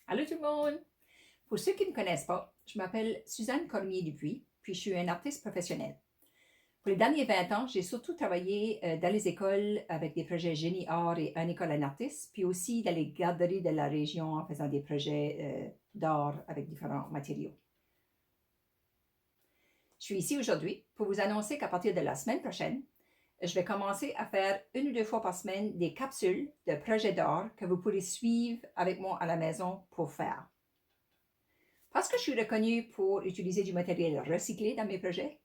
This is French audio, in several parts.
Allô tout le monde! Pour ceux qui ne me connaissent pas, je m'appelle Suzanne Cormier-Dupuis, puis je suis une artiste professionnelle. Pour les derniers 20 ans, j'ai surtout travaillé dans les écoles avec des projets génie art et une école en artiste, puis aussi dans les garderies de la région en faisant des projets d'art avec différents matériaux. Je suis ici aujourd'hui pour vous annoncer qu'à partir de la semaine prochaine, je vais commencer à faire 1 ou 2 fois par semaine des capsules de projets d'art que vous pourrez suivre avec moi à la maison pour faire. Parce que je suis reconnue pour utiliser du matériel recyclé dans mes projets,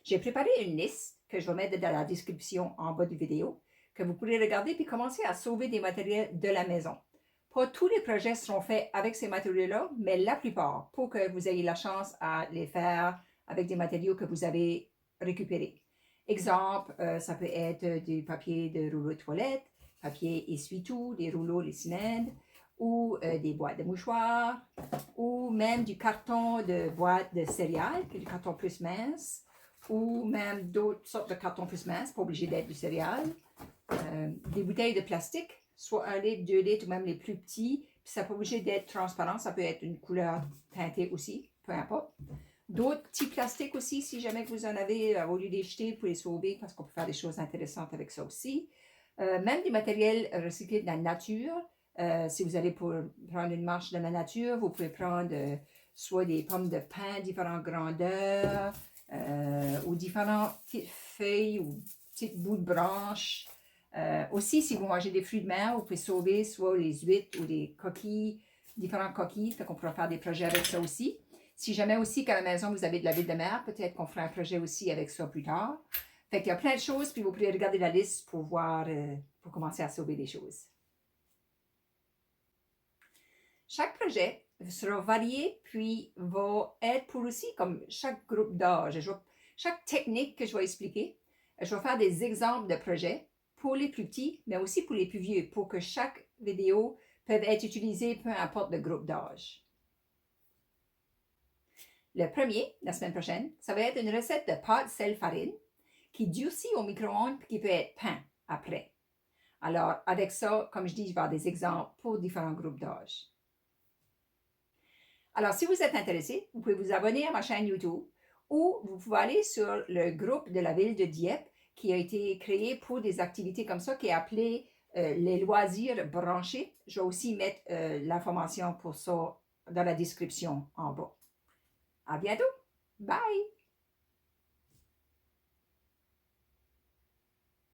j'ai préparé une liste que je vais mettre dans la description en bas de vidéo, que vous pourrez regarder puis commencer à sauver des matériels de la maison. Pas tous les projets seront faits avec ces matériaux-là, mais la plupart, pour que vous ayez la chance à les faire avec des matériaux que vous avez récupérés. Exemple, ça peut être du papier de rouleau de toilette, papier essuie-tout, des rouleaux de cylindres, ou des boîtes de mouchoirs, ou même du carton de boîte de céréales, qui est du carton plus mince, ou même d'autres sortes de carton plus mince, pas obligé d'être du céréales. Des bouteilles de plastique, soit 1 litre, 2 litres, ou même les plus petits, puis ça n'est pas obligé d'être transparent, ça peut être une couleur teintée aussi, peu importe. D'autres petits plastiques aussi, si jamais vous en avez, au lieu de les jeter, vous pouvez les sauver parce qu'on peut faire des choses intéressantes avec ça aussi. Même des matériels recyclés de la nature. Si vous allez pour prendre une marche dans la nature, vous pouvez prendre soit des pommes de pin, différentes grandeurs, ou différentes petites feuilles ou petites bouts de branches. Aussi, si vous mangez des fruits de mer, vous pouvez sauver soit les huîtres ou des coquilles, différentes coquilles, fait qu'on pourra faire des projets avec ça aussi. Si jamais aussi qu'à la maison vous avez de la ville de mer, peut-être qu'on fera un projet aussi avec ça plus tard. Fait qu'il y a plein de choses, puis vous pourrez regarder la liste pour voir, pour commencer à sauver des choses. Chaque projet sera varié, puis va être pour aussi comme chaque groupe d'âge. Chaque technique que je vais expliquer, je vais faire des exemples de projets pour les plus petits, mais aussi pour les plus vieux, pour que chaque vidéo peut être utilisée peu importe le groupe d'âge. Le premier, la semaine prochaine, ça va être une recette de pâte sel farine qui durcit au micro-ondes et qui peut être peint après. Alors, avec ça, comme je dis, je vais avoir des exemples pour différents groupes d'âge. Alors, si vous êtes intéressé, vous pouvez vous abonner à ma chaîne YouTube ou vous pouvez aller sur le groupe de la ville de Dieppe qui a été créé pour des activités comme ça, qui est appelé les loisirs branchés. Je vais aussi mettre l'information pour ça dans la description en bas. À bientôt! Bye!